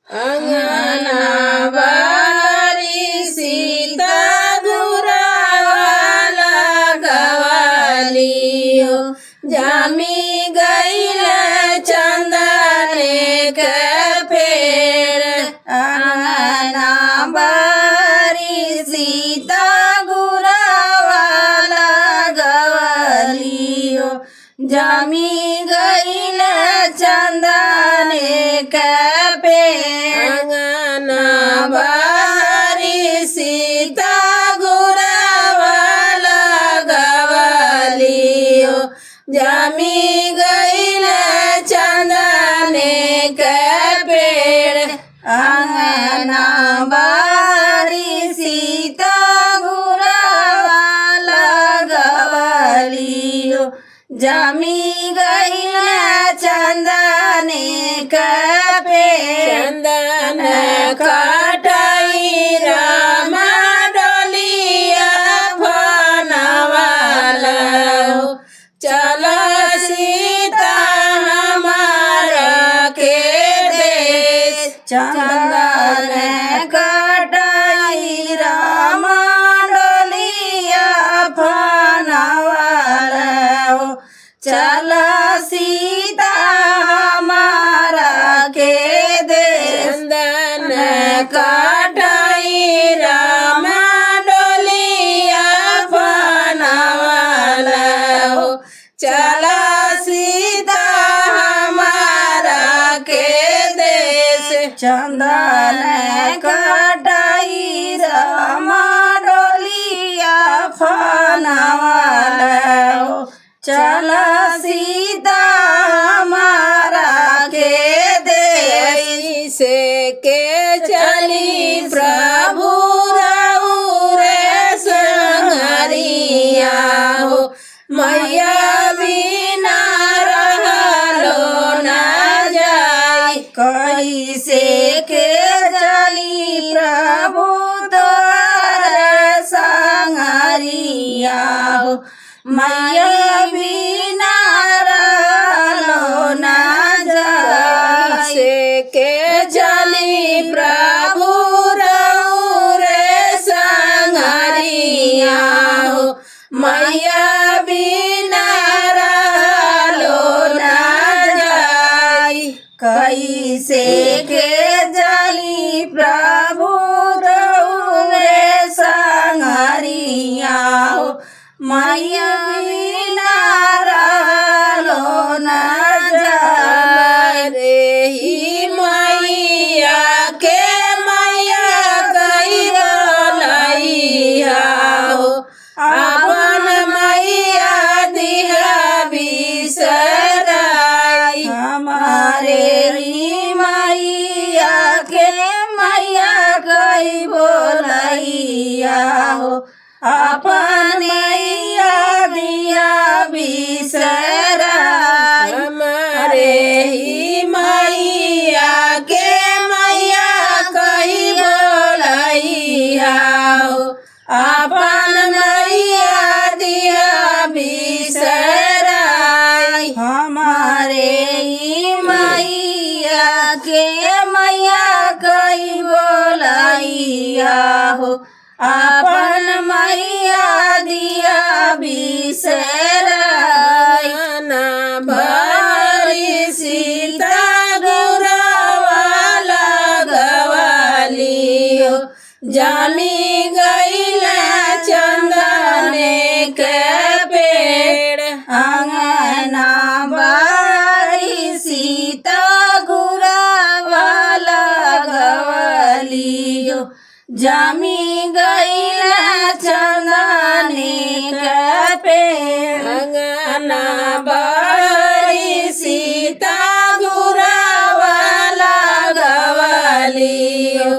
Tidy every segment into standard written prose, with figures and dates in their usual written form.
अंगना बारी सीता गुरावाला गवालियो जामी गईल चंदने के पेड़ अंगना बारी सीता गुरावाला गवालियो जामी गईल चंदने के पेड़ अंगना बारी सीता गुरावाला गवालियो जामी गईल चंदने के पेड़ अंगना बारी सीता गुरावाला गवालियो जामी गईल चंदने के पेड़ चंदन काटाई राम डोलिया फनवाला चलो सीता हमारा के देश चंदन काटाई राम डोलिया फनवाला चलो सीता हमारा के देश चंदन काटाई राम डोलिया फनवाला चलो सीता हमारा के देश चंदन काटाई राम डोलिया फनवाला चलो सीता हमारा के देश से के चली प्रभु रे संगरिया हो मैया बिना रहलो ना जाय कैसे के चली प्रभु तोरे संगरिया हो मैया बिना रहलो ना जाय से के चली प्रभु रे संगरिया हो मैया बिना रहलो ना जाय कैसे के चली प्रभु रे संगरिया हो मैया बिना रहलो ना जाय रे ही मैया के मैया कई बोलैया हो अपन मैया दिहा बिसराई हमारे री मैया के मैया कई बोलैया हो अपन मैया दिया बिसराई हमारे ही मैया के मैया कई बोलैया हो अपन मैया दिया बिसराई हमारे ही मैया के मैया कई बोलैया हो अपन मैया दिया बिसराई ना बारी सीता गुरावाला गवालियो जामी गईल चंदने के पेड़ अंगना बारी सीता गुरावाला गवालियो जामी गईल चंदने के पेड़ अंगना बारी सीता गुरावाला गवालियो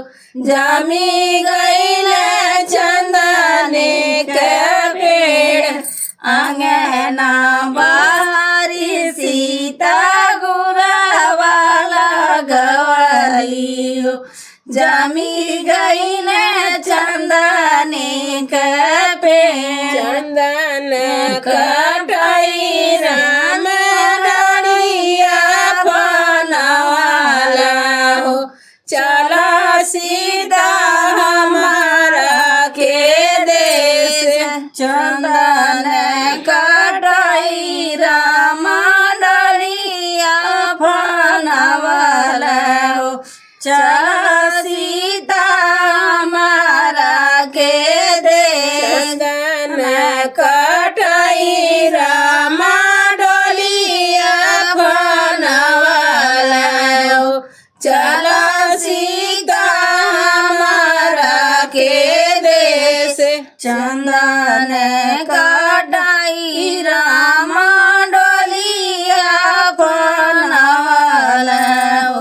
जामी गईल चंदने के पेड़ अंगना बारी सीता गुरावाला गवालियो जामी गईल चंदने के पेड़ चंदन काटाई राम डोलिया फनवाला चला सीता हमारा के देश चंदन कटाई राम डलिया फनवाला हो चला सीता हमारा के देश चंदन कटाई राम डलिया फनवाला हो चला सीता हमारा के देश चंदन कटाई राम डलिया फनवाला हो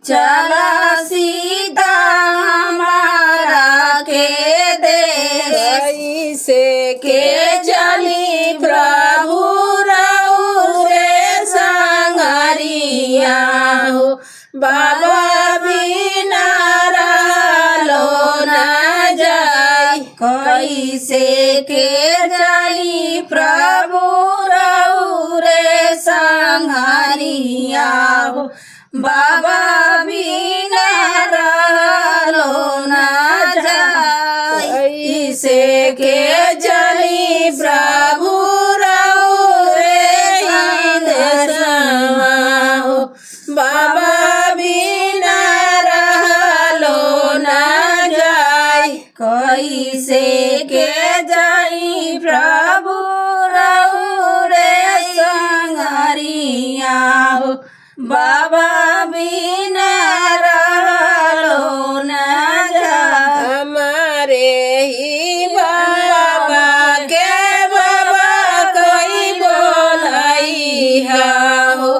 चला सीता हमारा के देश से के चली प्रभु रहु रे संगरिया हो बाबा बिना रहलो न जाय कैसे के जाई प्रभु रहु रे संगरिया हो बाबा बिना रहलो न जाय कैसे के चली प्रभु रहु रे देशवा हो बाबा बिना रहलो न जाय कैसे के जाई प्रभु रहु रे संगरिया हो बाबा बिना रहलो न जाय हमारे ही बाबा के बाबा कोई बोलाई हो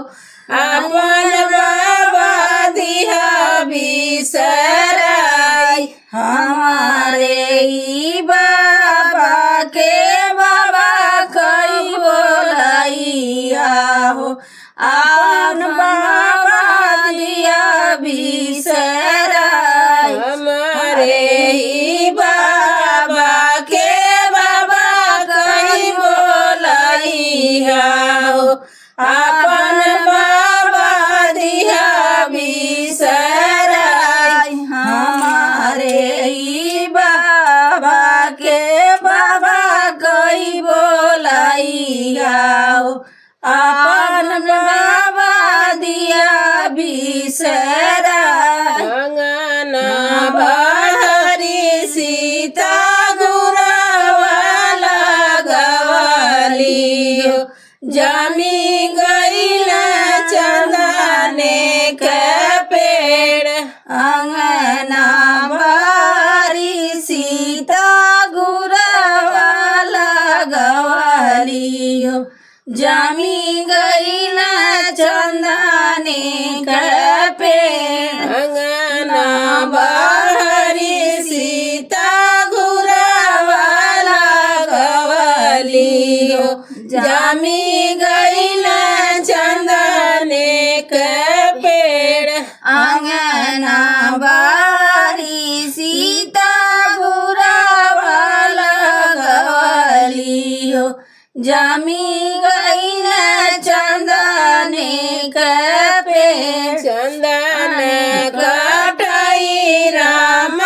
अपन बाबा दिहा बिसराई हमारे ही बाबा के बाबा कोई बोलाई हो अपन बाबा दिया बिसराई हमारे ही बाबा के बाबा कोई बोलाई हो अपन बाबा दिया बिसराई हमारे ही बाबा के बाबा कोई बोलाई हो अपन बाबा दिया बिसराई अंगना बहरी सीता गुरवाला गवाली हो जामी गईला चंदने के पेड़ अंगना बारी सीता गुरवाला गवाली हो जामी गईला चंदने के पेड़ अंगना बारी सीता गुरवाला गवाली हो जामी गईला चंदने के पेड़ अंगना बारी सीता गुरवाला गवाली हो जामी गईला चंदने के पेड़ चंदन कटाई राम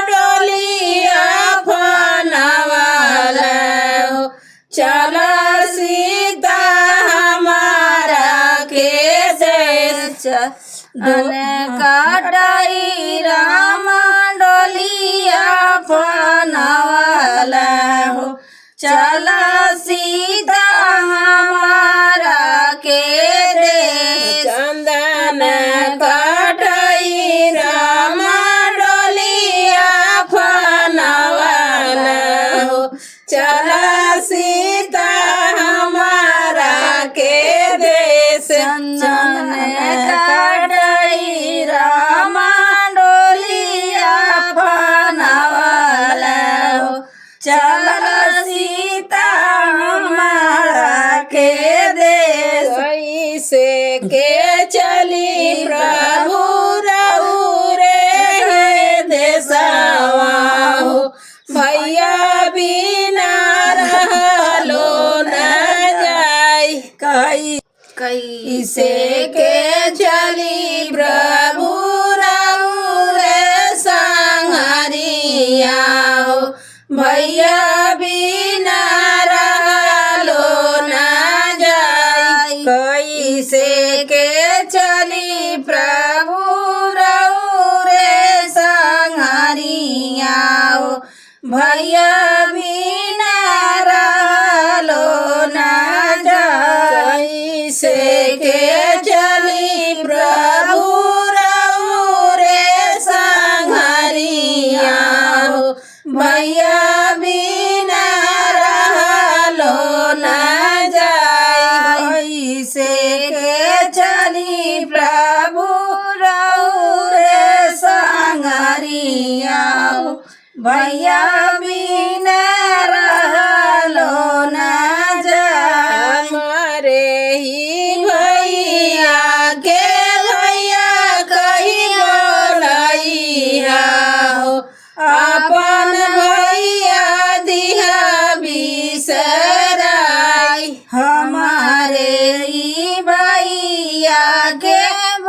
डलिया फनवाला हो चला सीता हमारा के देश चंदन कटाई राम डलिया फनवाला हो चला सीता हमारा के देश चंदन कटाई राम डलिया फनवाला हो चला सीता हमारा के देश चंदन कटाई राम डलिया फनवाला हो चला सीता हमारा के देश कैसे के चली प्रभु रहु रे देशवा हो भैया बिना रहलो न जाय कैसे के चली प्रभु रहु भैया बिना रहलो ना जाए हमारे ही भैया के भैया कही बोलैया हो अपन भैया दिहा बिसराई हमारे ई भैया के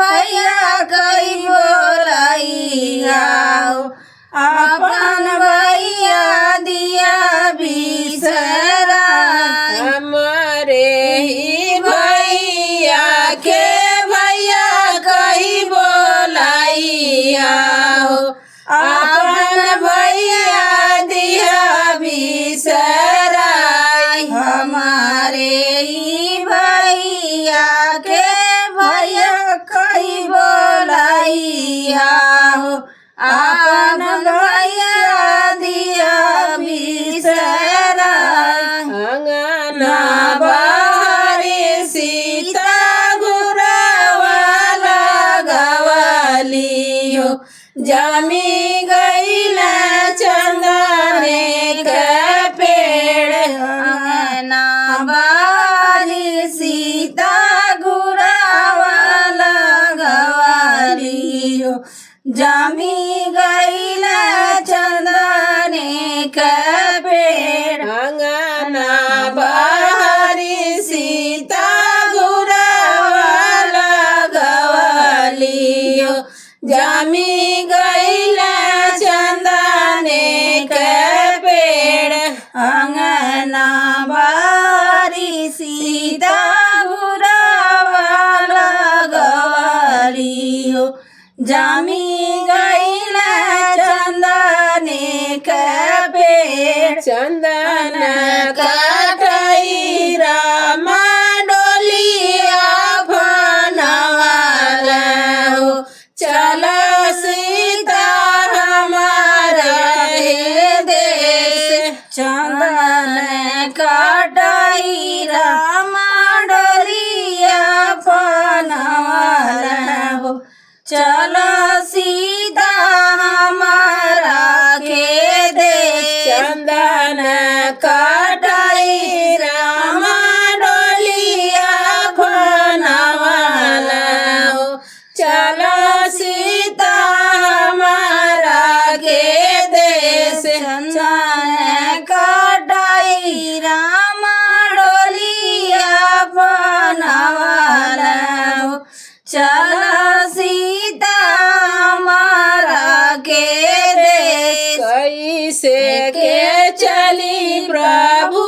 भैया कई बोलैया हो अपन भैया दिया बिसराई हमारे ही भैया के भैया कही बोलैया हो अपन भैया दिहा बिसराई हमारे ई भैया के भैया कई बोलैया हो अपन भैया दिया बिसराई अंगना बाहरी सीता घुरावाला गवाली हो जामी गईला चंदने का पेड़ अंगना बारी सीता घुरावाला गवाली हो जामी गईला चंदने का पेड़ अंगना बाहरी सीता घुरावाला गवाली हो जामी गईला चंदने का पेड़ अंगना बारी सीता घुरावाला गवाली हो जामी गईला चंदने का पेड़ चंदन काटई रामा डोलिया फनवाला हो चल सीता हमारा हे देश चंदन काटई रामा डोलिया फनवाला हो चलो सीता हमारा के देश चंदन काटई रामा डोलिया फनवाला हो चल सीता हमारा के देश चंदन काटई रामा डोलिया फनवाला हो चलो सीता हमारा के देश कैसे के चली प्रभु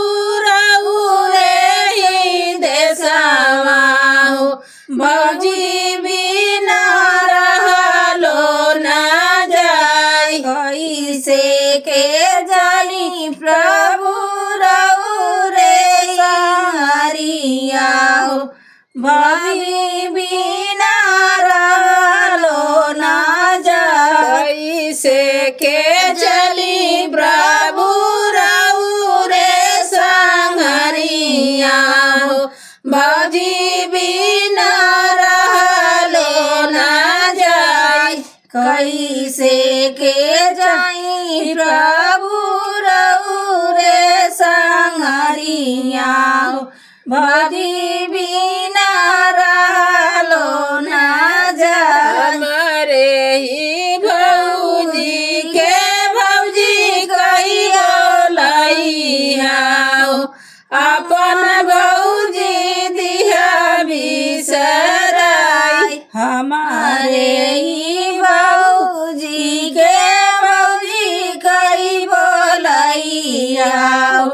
रघुरे ही देशवा हो भौजी बिना रहलो ना जाई कैसे के जानी प्रभु रघुरे हरिया हो भाभी बिना रहलो ना जाए कैसे के चली प्रभु रघुरे संघरिया हो भौजी बिना रहलो ना जाई कैसे के जाई प्रभु रघुरे संघरिया हो भाभी बिना रहलो ना जाए हमारे ही भौजी के भौजी कही बोलैया हो अपन भौजी दिहा बिसराई हमारे ही भौजी के भौजी कई बोलैया हो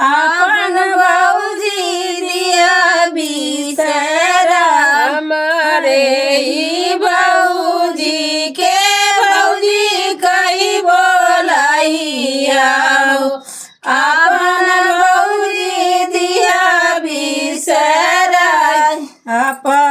अपन भौजी दिया बिसराई हमारे ही भौजी के भौजी कही बोलैया हो अपन भौजी दिहा बिसराई अपन